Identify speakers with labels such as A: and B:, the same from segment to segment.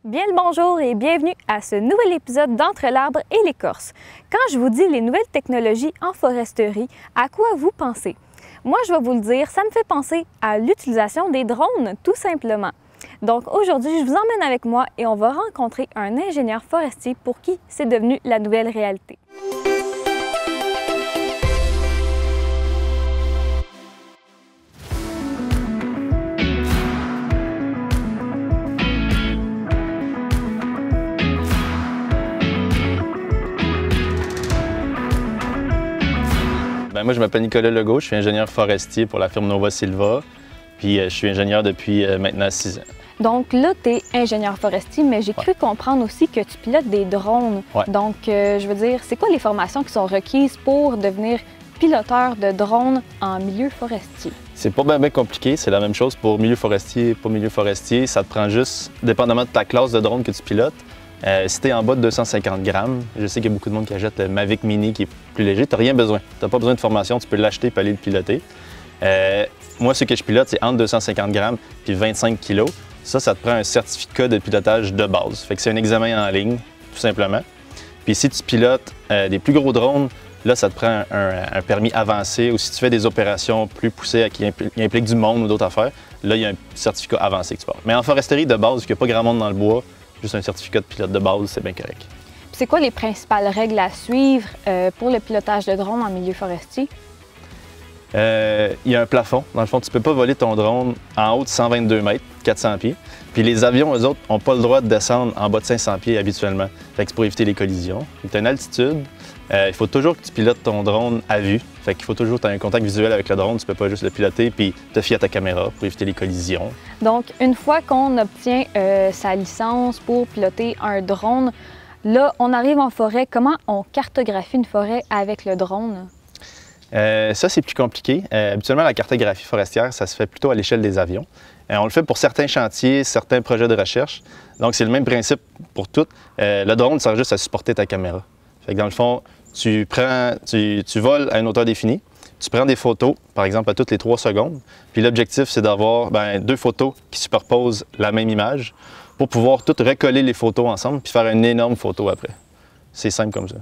A: Bien le bonjour et bienvenue à ce nouvel épisode d'Entre l'arbre et l'écorce. Quand je vous dis les nouvelles technologies en foresterie, à quoi vous pensez? Moi, je vais vous le dire, ça me fait penser à l'utilisation des drones, tout simplement. Donc aujourd'hui, je vous emmène avec moi et on va rencontrer un ingénieur forestier pour qui c'est devenu la nouvelle réalité.
B: Moi, je m'appelle Nicolas Legault, je suis ingénieur forestier pour la firme Nova Silva, puis je suis ingénieur depuis maintenant 6 ans.
A: Donc là, tu es ingénieur forestier, mais j'ai cru comprendre aussi que tu pilotes des drones.
B: Ouais.
A: Donc, je veux dire, c'est quoi les formations qui sont requises pour devenir piloteur de drones en milieu forestier?
B: C'est pas bien compliqué, c'est la même chose pour milieu forestier et pas milieu forestier. Ça te prend juste, dépendamment de ta classe de drone que tu pilotes, si tu es en bas de 250 grammes, je sais qu'il y a beaucoup de monde qui achète le Mavic Mini qui est plus léger, tu n'as rien besoin. Tu n'as pas besoin de formation, tu peux l'acheter et aller le piloter. Moi, ce que je pilote, c'est entre 250 grammes et 25 kg. Ça te prend un certificat de pilotage de base. Fait que c'est un examen en ligne, tout simplement. Puis si tu pilotes des plus gros drones, là, ça te prend un permis avancé. Ou si tu fais des opérations plus poussées qui impliquent du monde ou d'autres affaires, là, il y a un certificat avancé que tu passes. Mais en foresterie de base, vu qu'il n'y a pas grand monde dans le bois, juste un certificat de pilote de base, c'est bien correct.
A: C'est quoi les principales règles à suivre pour le pilotage de drone en milieu forestier?
B: Il y a un plafond. Dans le fond, tu ne peux pas voler ton drone en haut de 122 mètres, 400 pieds. Puis les avions, eux autres, n'ont pas le droit de descendre en bas de 500 pieds habituellement. Fait que c'est pour éviter les collisions. Tu as une altitude. Il faut toujours que tu pilotes ton drone à vue. Fait qu'il faut toujours que tu aies un contact visuel avec le drone. Tu ne peux pas juste le piloter puis te fier à ta caméra pour éviter les collisions.
A: Donc, une fois qu'on obtient sa licence pour piloter un drone, là, on arrive en forêt. Comment on cartographie une forêt avec le drone?
B: Ça, c'est plus compliqué. Habituellement, la cartographie forestière, ça se fait plutôt à l'échelle des avions. On le fait pour certains chantiers, certains projets de recherche. Donc, c'est le même principe pour tout. Le drone sert juste à supporter ta caméra. Fait que dans le fond, tu voles à une hauteur définie, tu prends des photos, par exemple, à toutes les 3 secondes. Puis l'objectif, c'est d'avoir 2 photos qui superposent la même image pour pouvoir toutes recoller les photos ensemble puis faire une énorme photo après. C'est simple comme ça.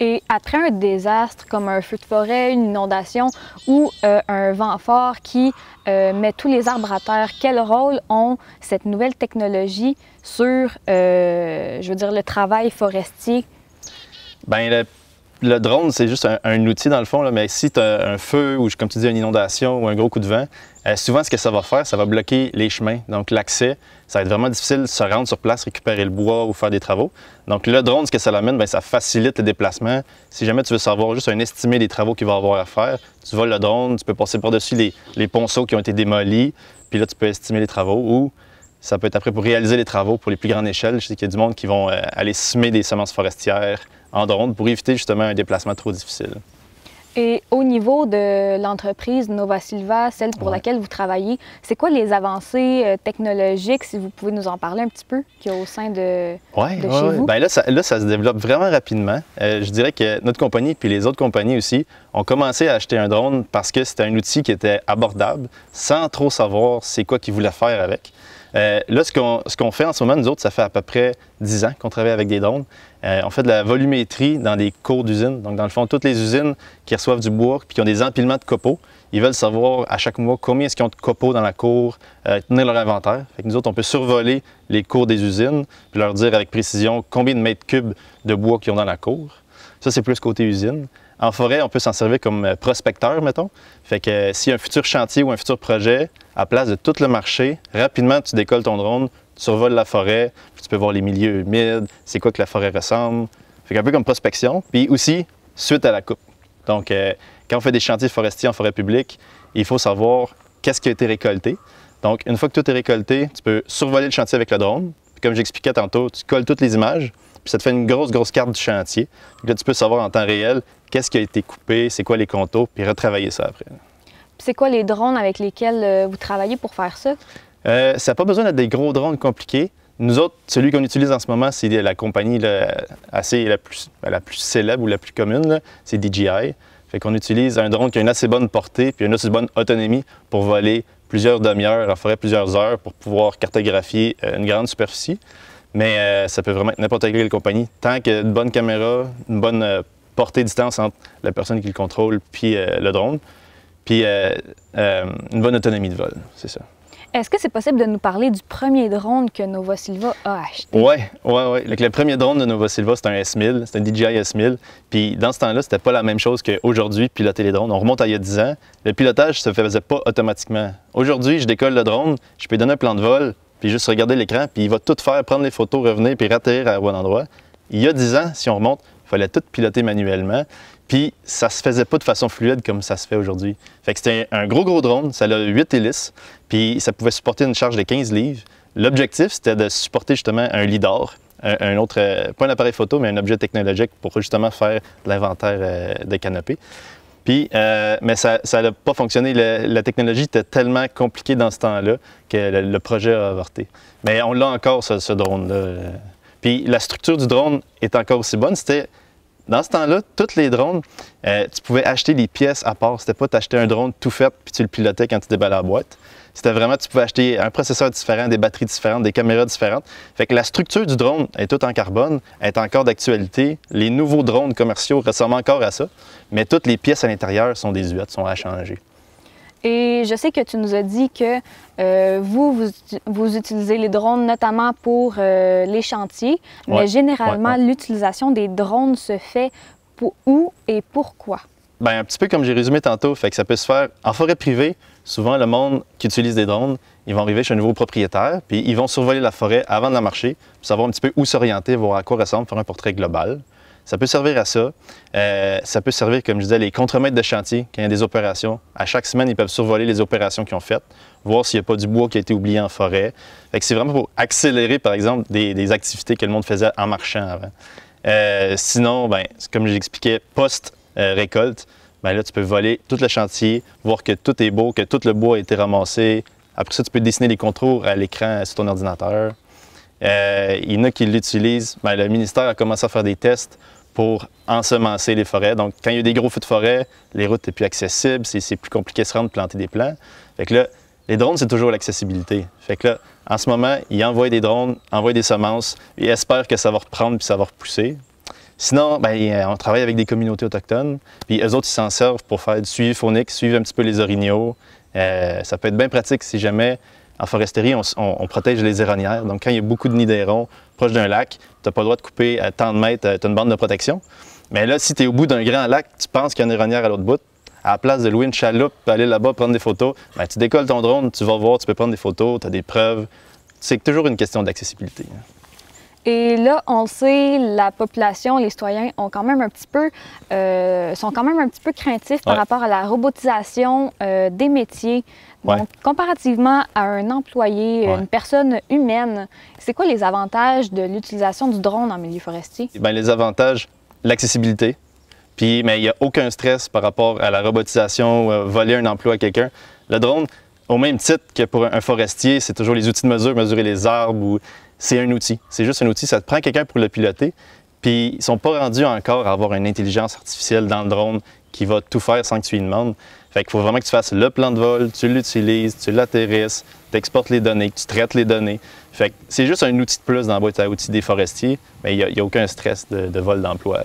A: Et après un désastre comme un feu de forêt, une inondation ou un vent fort qui met tous les arbres à terre, quel rôle ont cette nouvelle technologie sur, je veux dire, le travail forestier?
B: Bien, le drone, c'est juste un outil dans le fond, là, mais si tu as un feu ou, comme tu dis, une inondation ou un gros coup de vent, souvent ce que ça va faire, ça va bloquer les chemins, donc l'accès. Ça va être vraiment difficile de se rendre sur place, récupérer le bois ou faire des travaux. Donc le drone, ce que ça l'amène, ça facilite le déplacement. Si jamais tu veux savoir juste un estimé des travaux qu'il va avoir à faire, tu voles le drone, tu peux passer par-dessus les ponceaux qui ont été démolis, puis là tu peux estimer les travaux ou ça peut être après pour réaliser les travaux pour les plus grandes échelles. Je sais qu'il y a du monde qui vont aller semer des semences forestières en drone pour éviter justement un déplacement trop difficile.
A: Et au niveau de l'entreprise Nova Silva, celle pour laquelle vous travaillez, c'est quoi les avancées technologiques, si vous pouvez nous en parler un petit peu, qu'il y a au sein de chez vous?
B: Bien là, ça se développe vraiment rapidement. Je dirais que notre compagnie puis les autres compagnies aussi ont commencé à acheter un drone parce que c'était un outil qui était abordable, sans trop savoir c'est quoi qu'ils voulaient faire avec. Là, ce qu'on fait en ce moment, nous autres, ça fait à peu près 10 ans qu'on travaille avec des drones. On fait de la volumétrie dans des cours d'usines. Donc, dans le fond, toutes les usines qui reçoivent du bois puis qui ont des empilements de copeaux, ils veulent savoir à chaque mois combien est-ce qu'ils ont de copeaux dans la cour, tenir leur inventaire. Fait que nous autres, on peut survoler les cours des usines puis leur dire avec précision combien de mètres cubes de bois qu'ils ont dans la cour. Ça, c'est plus côté usine. En forêt, on peut s'en servir comme prospecteur, mettons. Fait que s'il y a un futur chantier ou un futur projet, à place de tout le marché, rapidement, tu décolles ton drone, tu survoles la forêt, puis tu peux voir les milieux humides, c'est quoi que la forêt ressemble. Fait qu'un peu comme prospection, puis aussi suite à la coupe. Donc, quand on fait des chantiers forestiers en forêt publique, il faut savoir qu'est-ce qui a été récolté. Donc, une fois que tout est récolté, tu peux survoler le chantier avec le drone. Puis comme j'expliquais tantôt, tu colles toutes les images, puis ça te fait une grosse carte du chantier. Là, tu peux savoir en temps réel qu'est-ce qui a été coupé, c'est quoi les contours, puis retravailler ça après.
A: C'est quoi les drones avec lesquels vous travaillez pour faire ça?
B: Ça n'a pas besoin d'être des gros drones compliqués. Nous autres, celui qu'on utilise en ce moment, c'est la compagnie la plus célèbre ou la plus commune, c'est DJI. Fait qu'on utilise un drone qui a une assez bonne portée puis une assez bonne autonomie pour voler plusieurs demi-heures, en forêt plusieurs heures pour pouvoir cartographier une grande superficie. Mais ça peut vraiment être n'importe quelle compagnie. Tant qu'il y a une bonne caméra, une bonne portée de distance entre la personne qui le contrôle puis le drone, puis une bonne autonomie de vol, c'est ça.
A: Est-ce que c'est possible de nous parler du premier drone que Nova Silva a acheté?
B: Oui. Le premier drone de Nova Silva, c'est un S1000, c'est un DJI S1000. Puis dans ce temps-là, c'était pas la même chose qu'aujourd'hui, piloter les drones. On remonte à il y a 10 ans. Le pilotage se faisait pas automatiquement. Aujourd'hui, je décolle le drone, je peux lui donner un plan de vol, puis juste regarder l'écran, puis il va tout faire, prendre les photos, revenir, puis atterrir à bon endroit. Il y a 10 ans, si on remonte, il fallait tout piloter manuellement. Puis ça se faisait pas de façon fluide comme ça se fait aujourd'hui. Fait que c'était un gros drone, ça a 8 hélices, puis ça pouvait supporter une charge de 15 livres. L'objectif, c'était de supporter justement un lidar, un autre, pas un appareil photo, mais un objet technologique pour justement faire de l'inventaire de canopée. Puis, mais ça n'a pas fonctionné. La technologie était tellement compliquée dans ce temps-là que le projet a avorté. Mais on l'a encore, ce drone-là. Puis la structure du drone est encore aussi bonne. Dans ce temps-là, tous les drones, tu pouvais acheter les pièces à part. C'était pas t'acheter un drone tout fait puis tu le pilotais quand tu déballais la boîte. C'était vraiment, tu pouvais acheter un processeur différent, des batteries différentes, des caméras différentes. Fait que la structure du drone est toute en carbone, elle est encore d'actualité. Les nouveaux drones commerciaux ressemblent encore à ça, mais toutes les pièces à l'intérieur sont désuètes, sont à changer.
A: Et je sais que tu nous as dit que vous utilisez les drones notamment pour les chantiers, mais généralement, l'utilisation des drones se fait pour où et pourquoi?
B: Bien, un petit peu comme j'ai résumé tantôt, fait que ça peut se faire en forêt privée. Souvent, le monde qui utilise des drones, ils vont arriver chez un nouveau propriétaire, puis ils vont survoler la forêt avant de la marcher, pour savoir un petit peu où s'orienter, voir à quoi ressemble, faire un portrait global. Ça peut servir à ça. Ça peut servir, comme je disais, les contremaîtres de chantier, quand il y a des opérations. À chaque semaine, ils peuvent survoler les opérations qu'ils ont faites, voir s'il n'y a pas du bois qui a été oublié en forêt. Fait que c'est vraiment pour accélérer, par exemple, des activités que le monde faisait en marchant avant. Sinon, ben, comme j'expliquais, post-récolte, ben là, tu peux voler tout le chantier, voir que tout est beau, que tout le bois a été ramassé. Après ça, tu peux dessiner les contours à l'écran sur ton ordinateur. Il y en a qui l'utilisent. Ben, le ministère a commencé à faire des tests pour ensemencer les forêts. Donc, quand il y a des gros feux de forêt, les routes sont plus accessibles, c'est plus compliqué de se rendre, planter des plants. Fait que là, les drones, c'est toujours l'accessibilité. Fait que là, en ce moment, ils envoient des drones, envoient des semences, et espèrent que ça va reprendre puis ça va repousser. Sinon, ben, on travaille avec des communautés autochtones, puis eux autres, ils s'en servent pour faire du suivi faunique, suivre un petit peu les orignaux. Ça peut être bien pratique si jamais, en foresterie, on protège les héronières. Donc, quand il y a beaucoup de nids d'hérons proche d'un lac, tu n'as pas le droit de couper à tant de mètres, tu as une bande de protection. Mais là, si tu es au bout d'un grand lac, tu penses qu'il y a une héronière à l'autre bout, à la place de louer une chaloupe, aller là-bas prendre des photos, ben, tu décolles ton drone, tu vas voir, tu peux prendre des photos, tu as des preuves. C'est toujours une question d'accessibilité.
A: Et là, on le sait, la population, les citoyens sont quand même un petit peu craintifs par rapport à la robotisation des métiers. Donc, comparativement à un employé, une personne humaine, c'est quoi les avantages de l'utilisation du drone en milieu forestier? Bien,
B: les avantages, l'accessibilité. Puis, mais il n'y a aucun stress par rapport à la robotisation, voler un emploi à quelqu'un. Le drone, au même titre que pour un forestier, c'est toujours les outils de mesure, mesurer les arbres ou... C'est un outil. C'est juste un outil. Ça te prend quelqu'un pour le piloter. Puis, ils ne sont pas rendus encore à avoir une intelligence artificielle dans le drone qui va tout faire sans que tu lui demandes. Fait qu'il faut vraiment que tu fasses le plan de vol, tu l'utilises, tu l'atterrisses, tu exportes les données, que tu traites les données. Fait que c'est juste un outil de plus dans la boîte à outils des forestiers, mais il n'y a aucun stress de vol d'emploi.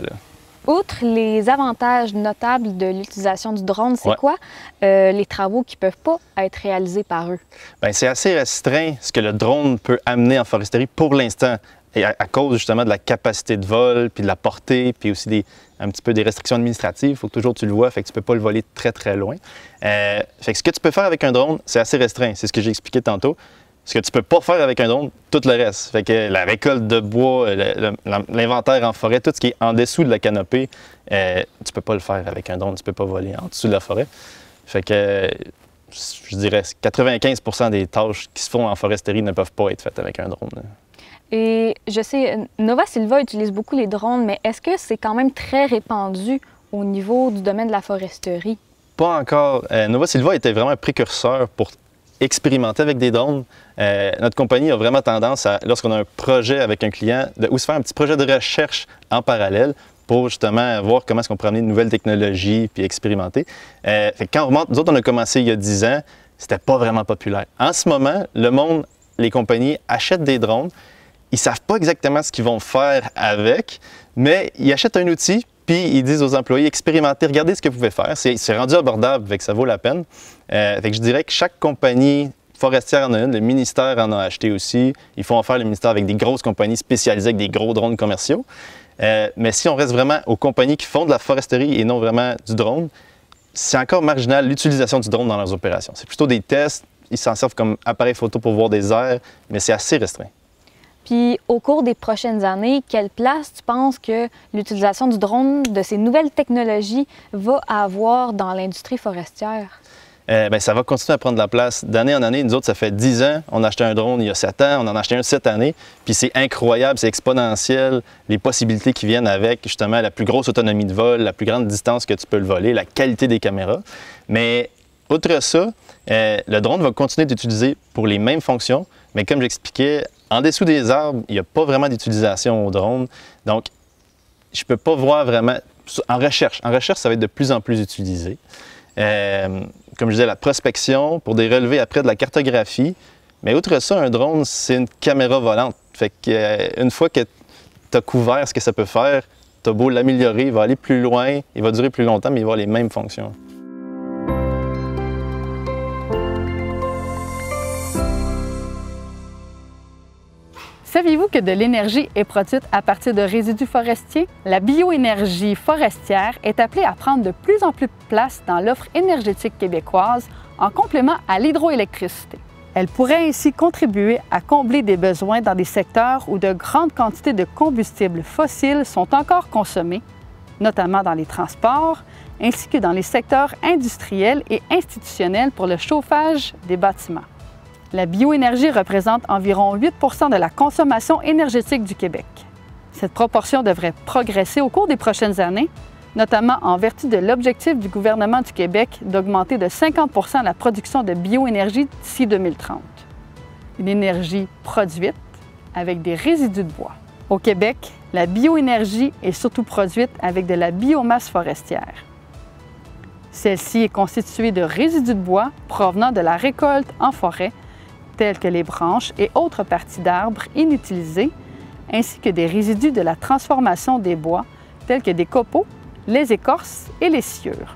A: Outre les avantages notables de l'utilisation du drone, c'est quoi les travaux qui ne peuvent pas être réalisés par eux? Bien,
B: c'est assez restreint ce que le drone peut amener en foresterie pour l'instant, et à cause justement de la capacité de vol, puis de la portée, puis aussi un petit peu des restrictions administratives. Il faut que toujours tu le vois, fait que tu ne peux pas le voler très, très loin. Fait que ce que tu peux faire avec un drone, c'est assez restreint. C'est ce que j'ai expliqué tantôt. Ce que tu peux pas faire avec un drone, tout le reste. Fait que la récolte de bois, l'inventaire en forêt, tout ce qui est en dessous de la canopée, tu peux pas le faire avec un drone, tu peux pas voler en dessous de la forêt. Fait que je dirais 95% des tâches qui se font en foresterie ne peuvent pas être faites avec un drone.
A: Et je sais, Nova Silva utilise beaucoup les drones, mais est-ce que c'est quand même très répandu au niveau du domaine de la foresterie?
B: Pas encore. Nova Silva était vraiment un précurseur pour expérimenter avec des drones. Notre compagnie a vraiment tendance à, lorsqu'on a un projet avec un client, de se faire un petit projet de recherche en parallèle pour justement voir comment est-ce qu'on peut amener de nouvelles technologies puis expérimenter. Fait que quand on remonte, nous autres, on a commencé il y a 10 ans. c'était pas vraiment populaire. En ce moment, le monde, les compagnies achètent des drones. Ils ne savent pas exactement ce qu'ils vont faire avec, mais ils achètent un outil, puis ils disent aux employés, expérimentez, regardez ce que vous pouvez faire. C'est rendu abordable, fait que ça vaut la peine. Fait que je dirais que chaque compagnie forestière en a une, le ministère en a acheté aussi. Il faut en faire le ministère avec des grosses compagnies spécialisées avec des gros drones commerciaux. Mais si on reste vraiment aux compagnies qui font de la foresterie et non vraiment du drone, c'est encore marginal l'utilisation du drone dans leurs opérations. C'est plutôt des tests, ils s'en servent comme appareil photo pour voir des airs, mais c'est assez restreint.
A: Puis, au cours des prochaines années, quelle place tu penses que l'utilisation du drone, de ces nouvelles technologies, va avoir dans l'industrie forestière?
B: Ça va continuer à prendre de la place d'année en année. Nous autres, ça fait 10 ans. On a acheté un drone il y a 7 ans. On en a acheté un cette année. Puis c'est incroyable, c'est exponentiel, les possibilités qui viennent avec, justement, la plus grosse autonomie de vol, la plus grande distance que tu peux le voler, la qualité des caméras. Mais outre ça, le drone va continuer d'utiliser pour les mêmes fonctions. Mais comme j'expliquais, en dessous des arbres, il n'y a pas vraiment d'utilisation au drone. Donc, je ne peux pas voir vraiment... En recherche, ça va être de plus en plus utilisé. Comme je disais, la prospection, pour des relevés après de la cartographie. Mais outre ça, un drone, c'est une caméra volante. Fait qu'une fois que tu as couvert ce que ça peut faire, tu as beau l'améliorer, il va aller plus loin, il va durer plus longtemps, mais il va avoir les mêmes fonctions.
C: Saviez-vous que de l'énergie est produite à partir de résidus forestiers? La bioénergie forestière est appelée à prendre de plus en plus de place dans l'offre énergétique québécoise en complément à l'hydroélectricité. Elle pourrait ainsi contribuer à combler des besoins dans des secteurs où de grandes quantités de combustibles fossiles sont encore consommés, notamment dans les transports, ainsi que dans les secteurs industriels et institutionnels pour le chauffage des bâtiments. La bioénergie représente environ 8 % de la consommation énergétique du Québec. Cette proportion devrait progresser au cours des prochaines années, notamment en vertu de l'objectif du gouvernement du Québec d'augmenter de 50 % la production de bioénergie d'ici 2030. Une énergie produite avec des résidus de bois. Au Québec, la bioénergie est surtout produite avec de la biomasse forestière. Celle-ci est constituée de résidus de bois provenant de la récolte en forêt, tels que les branches et autres parties d'arbres inutilisées, ainsi que des résidus de la transformation des bois, tels que des copeaux, les écorces et les sciures.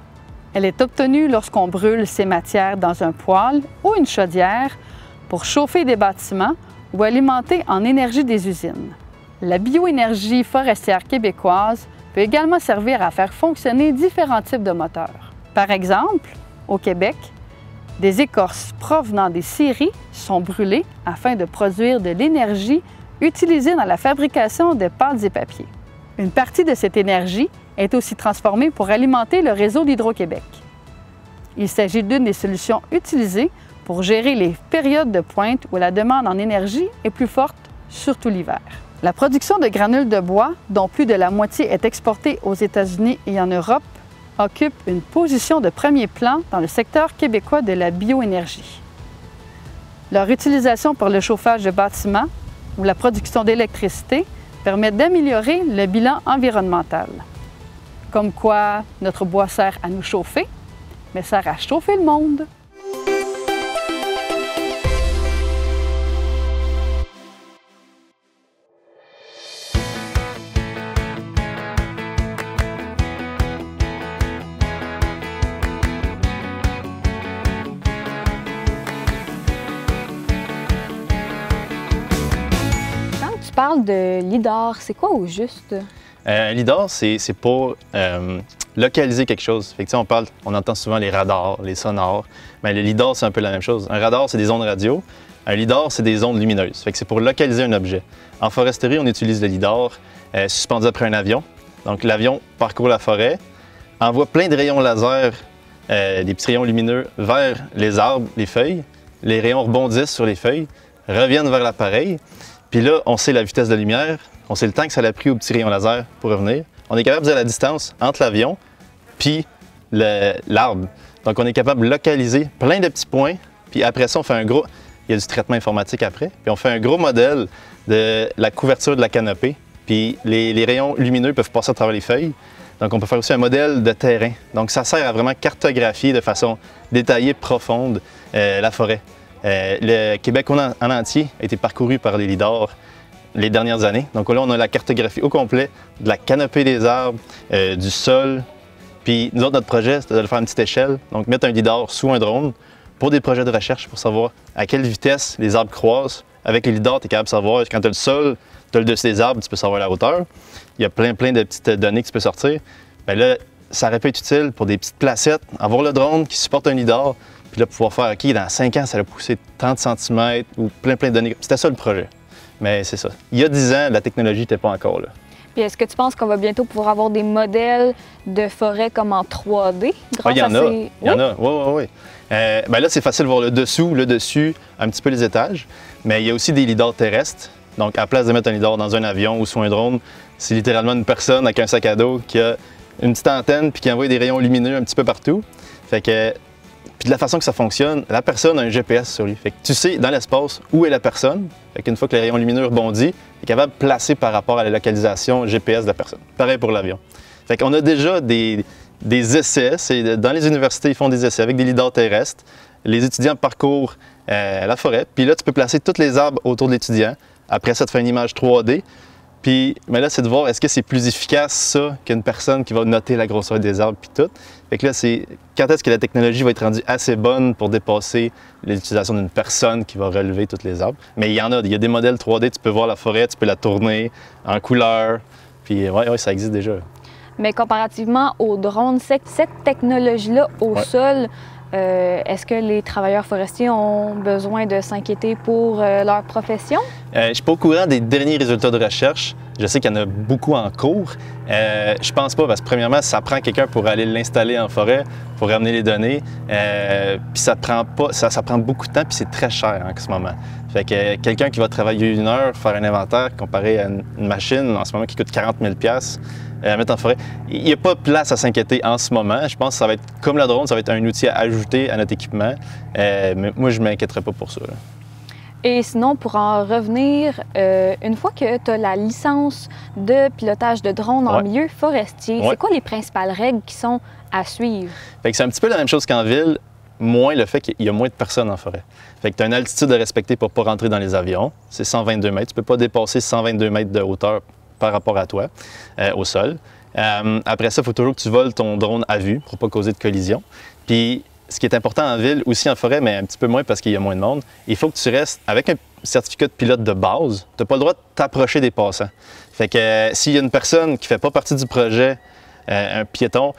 C: Elle est obtenue lorsqu'on brûle ces matières dans un poêle ou une chaudière pour chauffer des bâtiments ou alimenter en énergie des usines. La bioénergie forestière québécoise peut également servir à faire fonctionner différents types de moteurs. Par exemple, au Québec, des écorces provenant des scieries sont brûlées afin de produire de l'énergie utilisée dans la fabrication de pâtes et papiers. Une partie de cette énergie est aussi transformée pour alimenter le réseau d'Hydro-Québec. Il s'agit d'une des solutions utilisées pour gérer les périodes de pointe où la demande en énergie est plus forte, surtout l'hiver. La production de granules de bois, dont plus de la moitié est exportée aux États-Unis et en Europe, occupe une position de premier plan dans le secteur québécois de la bioénergie. Leur utilisation pour le chauffage de bâtiments ou la production d'électricité permet d'améliorer le bilan environnemental. Comme quoi, notre bois sert à nous chauffer, mais sert à chauffer le monde.
A: Parle de LIDAR, c'est quoi au juste?
B: LIDAR, c'est pour localiser quelque chose. Fait que, on entend souvent les radars, les sonars, mais le LIDAR, c'est un peu la même chose. Un radar, c'est des ondes radio. Un LIDAR, c'est des ondes lumineuses. Fait que c'est pour localiser un objet. En foresterie, on utilise le LIDAR suspendu après un avion. Donc l'avion parcourt la forêt, envoie plein de rayons laser, des petits rayons lumineux vers les arbres, les feuilles. Les rayons rebondissent sur les feuilles, reviennent vers l'appareil. Puis là, on sait la vitesse de la lumière, on sait le temps que ça a pris au petit rayon laser pour revenir. On est capable de dire la distance entre l'avion puis l'arbre. Donc, on est capable de localiser plein de petits points. Puis après ça, on fait un gros... Il y a du traitement informatique après. Puis on fait un gros modèle de la couverture de la canopée. Puis les rayons lumineux peuvent passer à travers les feuilles. Donc, on peut faire aussi un modèle de terrain. Donc, ça sert à vraiment cartographier de façon détaillée, profonde, la forêt. Le Québec en entier a été parcouru par les lidars les dernières années. Donc là, on a la cartographie au complet de la canopée des arbres, du sol. Puis nous autres, notre projet, c'est de le faire à une petite échelle. Donc mettre un lidar sous un drone pour des projets de recherche pour savoir à quelle vitesse les arbres croissent. Avec les lidars, tu es capable de savoir quand tu as le sol, tu as le dessus des arbres, tu peux savoir la hauteur. Il y a plein de petites données que tu peux sortir. Bien là, ça aurait pu être utile pour des petites placettes, avoir le drone qui supporte un lidar, puis là, pouvoir faire, OK, dans 5 ans, ça va pousser 30 cm ou plein de données. C'était ça le projet. Mais c'est ça. Il y a 10 ans, la technologie n'était pas encore là.
A: Puis est-ce que tu penses qu'on va bientôt pouvoir avoir des modèles de forêt comme en 3D?
B: Il y en a. Il y en a, oui. Ben là, c'est facile de voir le dessous, le dessus, un petit peu les étages. Mais il y a aussi des lidars terrestres. Donc, à la place de mettre un lidar dans un avion ou sous un drone, c'est littéralement une personne avec un sac à dos qui a une petite antenne puis qui envoie des rayons lumineux un petit peu partout. Fait que, puis de la façon que ça fonctionne, la personne a un GPS sur lui. Fait que tu sais dans l'espace où est la personne. Fait qu'une fois que les rayons lumineux rebondissent, tu es capable de placer par rapport à la localisation GPS de la personne. Pareil pour l'avion. Fait qu'on a déjà des essais. Dans les universités, ils font des essais avec des lidars terrestres. Les étudiants parcourent la forêt. Puis là, tu peux placer tous les arbres autour de l'étudiant. Après ça, tu fais une image 3D. Puis, mais là, c'est de voir est-ce que c'est plus efficace, ça, qu'une personne qui va noter la grosseur des arbres puis tout. Fait que là, c'est quand est-ce que la technologie va être rendue assez bonne pour dépasser l'utilisation d'une personne qui va relever tous les arbres. Mais il y a des modèles 3D, tu peux voir la forêt, tu peux la tourner en couleur. Puis, ouais, ça existe déjà.
A: Mais comparativement aux drones, cette technologie-là au sol, est-ce que les travailleurs forestiers ont besoin de s'inquiéter pour leur profession?
B: Je ne suis pas au courant des derniers résultats de recherche. Je sais qu'il y en a beaucoup en cours. Je pense pas, parce que premièrement, ça prend quelqu'un pour aller l'installer en forêt, pour ramener les données. Puis ça prend beaucoup de temps, puis c'est très cher en ce moment. Fait que quelqu'un qui va travailler 1 heure, faire un inventaire, comparé à une machine en ce moment qui coûte 40 000 à mettre en forêt, il n'y a pas de place à s'inquiéter en ce moment. Je pense que ça va être comme le drone, ça va être un outil à ajouter à notre équipement. Mais moi, je ne m'inquiéterais pas pour ça. Là.
A: Et sinon, pour en revenir, une fois que tu as la licence de pilotage de drone en milieu forestier, c'est quoi les principales règles qui sont à suivre?
B: Fait que c'est un petit peu la même chose qu'en ville, moins le fait qu'il y a moins de personnes en forêt. Fait que tu as une altitude à respecter pour ne pas rentrer dans les avions. C'est 122 mètres. Tu ne peux pas dépasser 122 mètres de hauteur par rapport à toi, au sol. Après ça, il faut toujours que tu voles ton drone à vue pour ne pas causer de collision. Puis, ce qui est important en ville, aussi en forêt, mais un petit peu moins parce qu'il y a moins de monde, il faut que tu restes avec un certificat de pilote de base. Tu n'as pas le droit de t'approcher des passants. Fait que s'il y a une personne qui ne fait pas partie du projet, un piéton,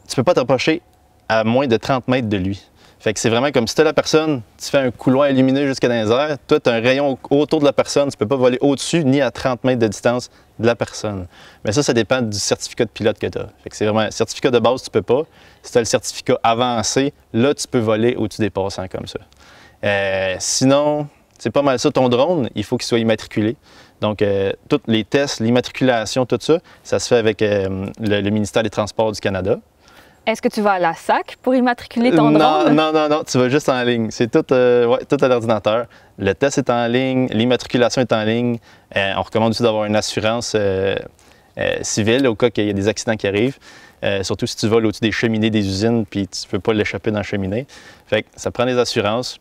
B: tu ne peux pas t'approcher à moins de 30 mètres de lui. Fait que c'est vraiment comme si tu as la personne, tu fais un couloir illuminé jusqu'à dans les airs, toi, tu as un rayon autour de la personne, tu ne peux pas voler au-dessus ni à 30 mètres de distance de la personne. Mais ça dépend du certificat de pilote que tu as. Fait que c'est vraiment, certificat de base, tu ne peux pas. Si tu as le certificat avancé, là, tu peux voler au-dessus des passants comme ça. Sinon, c'est pas mal ça. Ton drone, il faut qu'il soit immatriculé. Donc, tous les tests, l'immatriculation, tout ça, ça se fait avec le ministère des Transports du Canada.
A: Est-ce que tu vas à la SAC pour immatriculer ton drone?
B: Non, tu vas juste en ligne. C'est tout, tout à l'ordinateur. Le test est en ligne, l'immatriculation est en ligne. On recommande aussi d'avoir une assurance civile au cas qu'il y ait des accidents qui arrivent. Surtout si tu voles au-dessus des cheminées des usines puis tu ne peux pas l'échapper dans la cheminée. Fait que ça prend des assurances.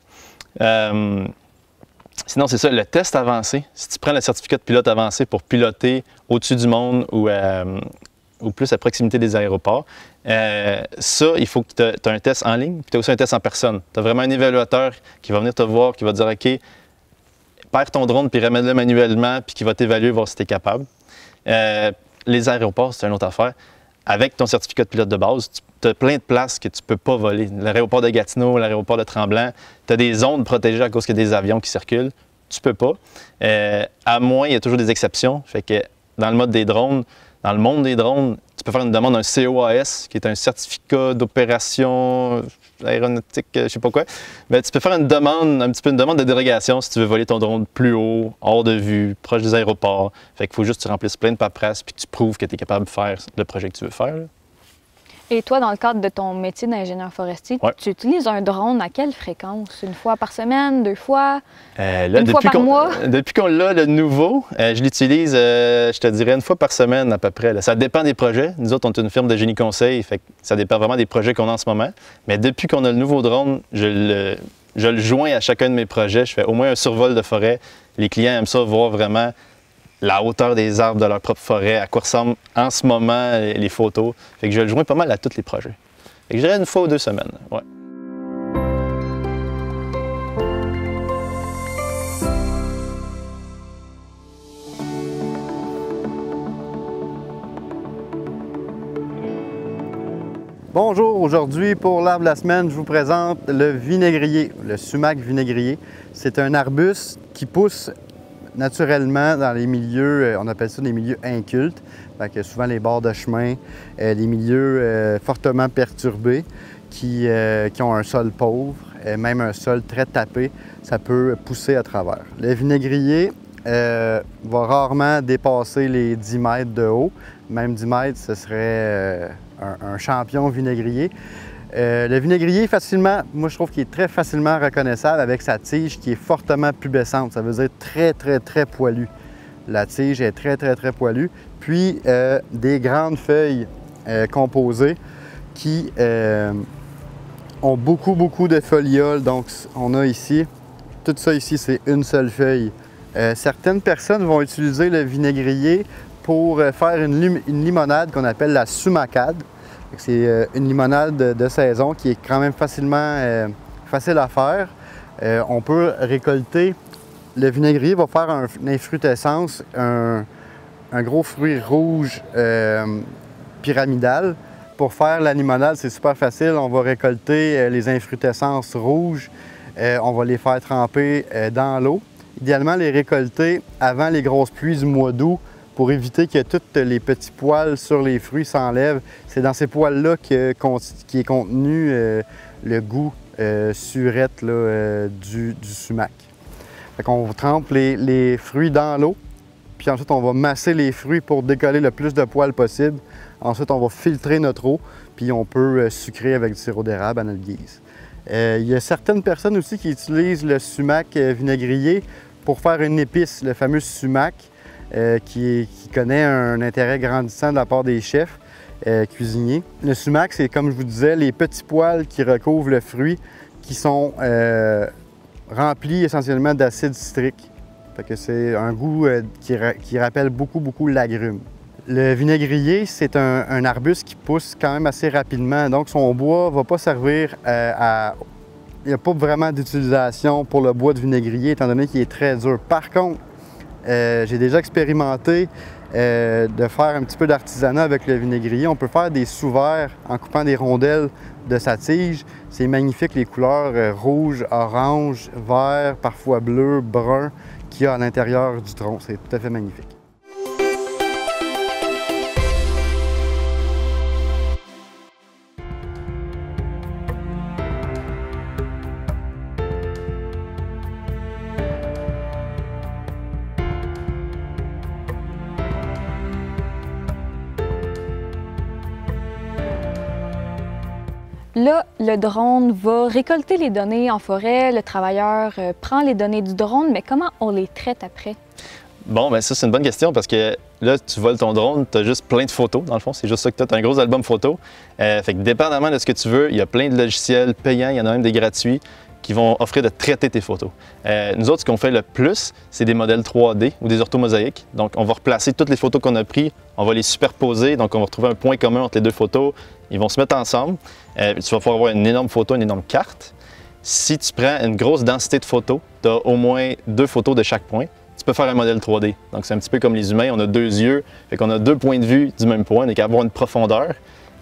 B: Sinon, c'est ça, le test avancé. Si tu prends le certificat de pilote avancé pour piloter au-dessus du monde ou plus à proximité des aéroports, ça, il faut que tu aies un test en ligne, puis tu as aussi un test en personne. Tu as vraiment un évaluateur qui va venir te voir, qui va te dire, OK, perds ton drone, puis ramène-le manuellement, puis qui va t'évaluer, voir si tu es capable. Les aéroports, c'est une autre affaire. Avec ton certificat de pilote de base, tu as plein de places que tu ne peux pas voler. L'aéroport de Gatineau, l'aéroport de Tremblant, tu as des zones protégées à cause qu'il y a des avions qui circulent. Tu ne peux pas. À moins, il y a toujours des exceptions. Fait que dans le mode des drones, dans le monde des drones, tu peux faire une demande d'un COAS, qui est un certificat d'opération aéronautique, je ne sais pas quoi. Mais tu peux faire une demande, un petit peu une demande de dérogation si tu veux voler ton drone plus haut, hors de vue, proche des aéroports. Fait qu'il faut juste que tu remplisses plein de paperasses puis que tu prouves que tu es capable de faire le projet que tu veux faire. Là.
A: Et toi, dans le cadre de ton métier d'ingénieur forestier,
B: Ouais.
A: tu utilises un drone à quelle fréquence? Une fois par semaine, 2 fois?
B: Là,
A: Une fois par mois?
B: Depuis qu'on l'a, le nouveau, je l'utilise, je te dirais, 1 fois par semaine à peu près. Là. Ça dépend des projets. Nous autres, on est une firme de génie conseil, fait que ça dépend vraiment des projets qu'on a en ce moment. Mais depuis qu'on a le nouveau drone, je le joins à chacun de mes projets. Je fais au moins un survol de forêt. Les clients aiment ça, voir vraiment la hauteur des arbres de leur propre forêt, à quoi ressemblent en ce moment les photos. Fait que je le joins pas mal à tous les projets. Fait que je dirais 1 fois ou 2 semaines. Ouais.
D: Bonjour, aujourd'hui pour l'arbre de la semaine, je vous présente le vinaigrier, le sumac vinaigrier. C'est un arbuste qui pousse naturellement dans les milieux, on appelle ça des milieux incultes, donc souvent les bords de chemin, les milieux fortement perturbés qui ont un sol pauvre, même un sol très tapé, ça peut pousser à travers. Le vinaigrier va rarement dépasser les 10 mètres de haut, même 10 mètres ce serait un champion vinaigrier. Le vinaigrier, moi je trouve qu'il est très facilement reconnaissable avec sa tige qui est fortement pubescente. Ça veut dire très poilu. La tige est très poilue. Puis des grandes feuilles composées qui ont beaucoup de folioles. Donc on a ici, tout ça ici c'est une seule feuille. Certaines personnes vont utiliser le vinaigrier pour faire une limonade qu'on appelle la sumacade. C'est une limonade de saison qui est quand même facile à faire. On peut récolter, le vinaigrier va faire une infrutescence, un gros fruit rouge pyramidal. Pour faire la limonade, c'est super facile. On va récolter les infrutescences rouges, on va les faire tremper dans l'eau. Idéalement, les récolter avant les grosses pluies du mois d'août, pour éviter que tous les petits poils sur les fruits s'enlèvent. C'est dans ces poils-là qui est contenu le goût surette là, du sumac. On trempe les fruits dans l'eau, puis ensuite on va masser les fruits pour décoller le plus de poils possible. Ensuite, on va filtrer notre eau, puis on peut sucrer avec du sirop d'érable à notre guise. Il y a certaines personnes aussi qui utilisent le sumac vinaigrier pour faire une épice, le fameux sumac. Qui connaît un intérêt grandissant de la part des chefs cuisiniers. Le sumac, c'est comme je vous disais, les petits poils qui recouvrent le fruit qui sont remplis essentiellement d'acide citrique. C'est un goût qui rappelle beaucoup l'agrume. Le vinaigrier, c'est un arbuste qui pousse quand même assez rapidement, donc son bois ne va pas servir à... Il n'y a pas vraiment d'utilisation pour le bois de vinaigrier étant donné qu'il est très dur. Par contre, j'ai déjà expérimenté de faire un petit peu d'artisanat avec le vinaigrier. On peut faire des sous-verres en coupant des rondelles de sa tige. C'est magnifique les couleurs rouge, orange, vert, parfois bleu, brun qu'il y a à l'intérieur du tronc. C'est tout à fait magnifique.
A: Là, le drone va récolter les données en forêt, le travailleur prend les données du drone, mais comment on les traite après?
B: Bon, bien ça, c'est une bonne question parce que là, tu voles ton drone, tu as juste plein de photos, dans le fond, c'est juste ça que tu as un gros album photo. Fait que dépendamment de ce que tu veux, il y a plein de logiciels payants, il y en a même des gratuits qui vont offrir de traiter tes photos. Nous autres, ce qu'on fait le plus, c'est des modèles 3D ou des orthomosaïques. Donc, on va replacer toutes les photos qu'on a prises, on va les superposer, donc on va retrouver un point commun entre les deux photos. Ils vont se mettre ensemble. Tu vas pouvoir avoir une énorme photo, une énorme carte. Si tu prends une grosse densité de photos, tu as au moins 2 photos de chaque point. Tu peux faire un modèle 3D. Donc, c'est un petit peu comme les humains, on a 2 yeux, fait qu'on a 2 points de vue du même point, on est qu'à avoir une profondeur.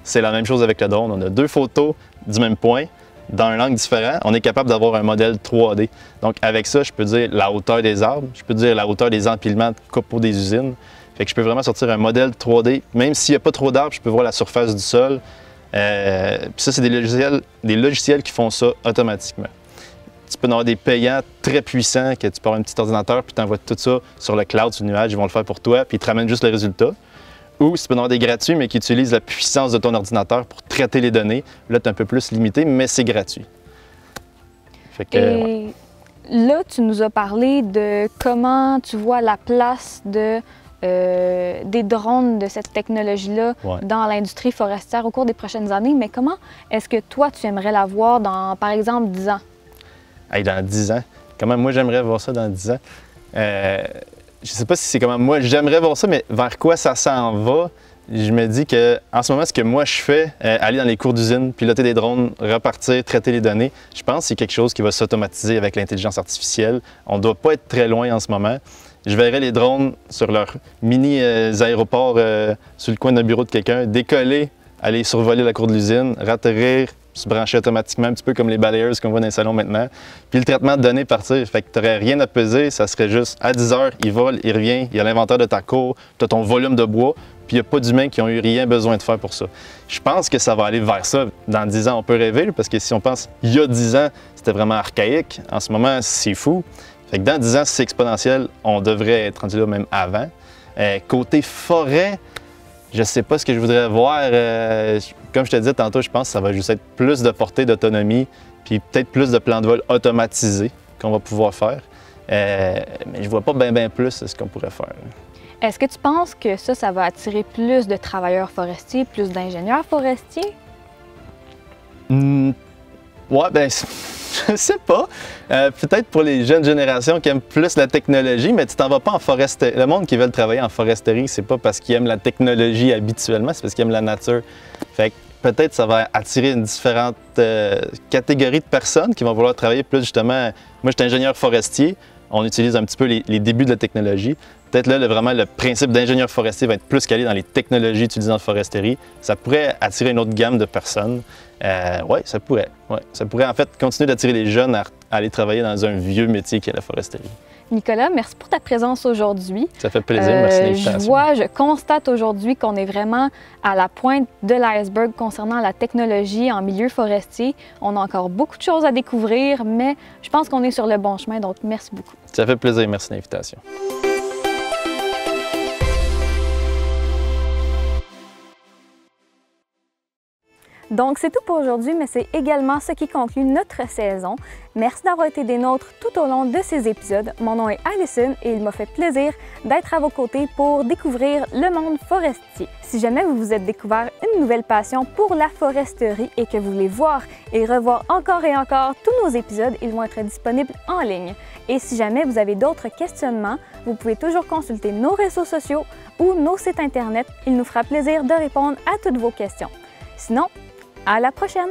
B: C'est la même chose avec le drone. On a 2 photos du même point, dans un angle différent, on est capable d'avoir un modèle 3D. Donc, avec ça, je peux dire la hauteur des arbres, je peux dire la hauteur des empilements de copeaux des usines. Fait que je peux vraiment sortir un modèle 3D. Même s'il n'y a pas trop d'arbres, je peux voir la surface du sol. Puis ça, c'est des logiciels qui font ça automatiquement. Tu peux en avoir des payants très puissants que tu peux avoir un petit ordinateur puis tu envoies tout ça sur le cloud, sur le nuage, ils vont le faire pour toi puis ils te ramènent juste le résultat. Ou tu peux en avoir des gratuits, mais qui utilisent la puissance de ton ordinateur pour traiter les données. Là, tu es un peu plus limité, mais c'est gratuit. Fait que,
A: Et là, tu nous as parlé de comment tu vois la place des drones, de cette technologie-là dans l'industrie forestière au cours des prochaines années. Mais comment est-ce que toi, tu aimerais la voir dans, par exemple, 10 ans?
B: Hey, dans 10 ans, comment moi j'aimerais voir ça dans 10 ans? Je sais pas si c'est comment moi j'aimerais voir ça, mais vers quoi ça s'en va? Je me dis que en ce moment, ce que moi je fais, aller dans les cours d'usine, piloter des drones, repartir, traiter les données, je pense que c'est quelque chose qui va s'automatiser avec l'intelligence artificielle. On ne doit pas être très loin en ce moment. Je verrais les drones sur leurs mini aéroports sur le coin d'un bureau de quelqu'un, décoller, aller survoler la cour de l'usine, ratterrir, se brancher automatiquement, un petit peu comme les balayeurs qu'on voit dans les salons maintenant. Puis le traitement de données partir, fait que tu n'aurais rien à peser, ça serait juste à 10 heures, il vole, il revient, il y a l'inventaire de ta cour, tu as ton volume de bois, puis il n'y a pas d'humains qui ont eu rien besoin de faire pour ça. Je pense que ça va aller vers ça. Dans 10 ans, on peut rêver, parce que si on pense, il y a 10 ans, c'était vraiment archaïque. En ce moment, c'est fou. Fait que dans 10 ans, si c'est exponentiel, on devrait être rendu là même avant. Côté forêt, je ne sais pas ce que je voudrais voir. Comme je te disais tantôt, je pense que ça va juste être plus de portée d'autonomie, puis peut-être plus de plans de vol automatisés qu'on va pouvoir faire. Mais je ne vois pas bien plus ce qu'on pourrait faire.
A: Est-ce que tu penses que ça va attirer plus de travailleurs forestiers, plus d'ingénieurs forestiers?
B: Ouais, ben, je sais pas. Peut-être pour les jeunes générations qui aiment plus la technologie, mais tu t'en vas pas en foresterie. Le monde qui veut travailler en foresterie, c'est pas parce qu'ils aiment la technologie habituellement, c'est parce qu'ils aiment la nature. Fait que peut-être ça va attirer une différente catégorie de personnes qui vont vouloir travailler plus justement. Moi, je suis ingénieur forestier. On utilise un petit peu les débuts de la technologie. Peut-être là, vraiment, le principe d'ingénieur forestier va être plus calé dans les technologies utilisées en foresterie. Ça pourrait attirer une autre gamme de personnes. Oui, ça pourrait. Ouais. Ça pourrait en fait continuer d'attirer les jeunes à aller travailler dans un vieux métier qui est la foresterie.
A: Nicolas, merci pour ta présence aujourd'hui.
B: Ça fait plaisir, merci de l'invitation.
A: Je constate aujourd'hui qu'on est vraiment à la pointe de l'iceberg concernant la technologie en milieu forestier. On a encore beaucoup de choses à découvrir, mais je pense qu'on est sur le bon chemin, donc merci beaucoup.
B: Ça fait plaisir, merci de l'invitation.
A: Donc, c'est tout pour aujourd'hui, mais c'est également ce qui conclut notre saison. Merci d'avoir été des nôtres tout au long de ces épisodes. Mon nom est Alison et il m'a fait plaisir d'être à vos côtés pour découvrir le monde forestier. Si jamais vous vous êtes découvert une nouvelle passion pour la foresterie et que vous voulez voir et revoir encore et encore tous nos épisodes, ils vont être disponibles en ligne. Et si jamais vous avez d'autres questionnements, vous pouvez toujours consulter nos réseaux sociaux ou nos sites Internet. Il nous fera plaisir de répondre à toutes vos questions. Sinon, à la prochaine!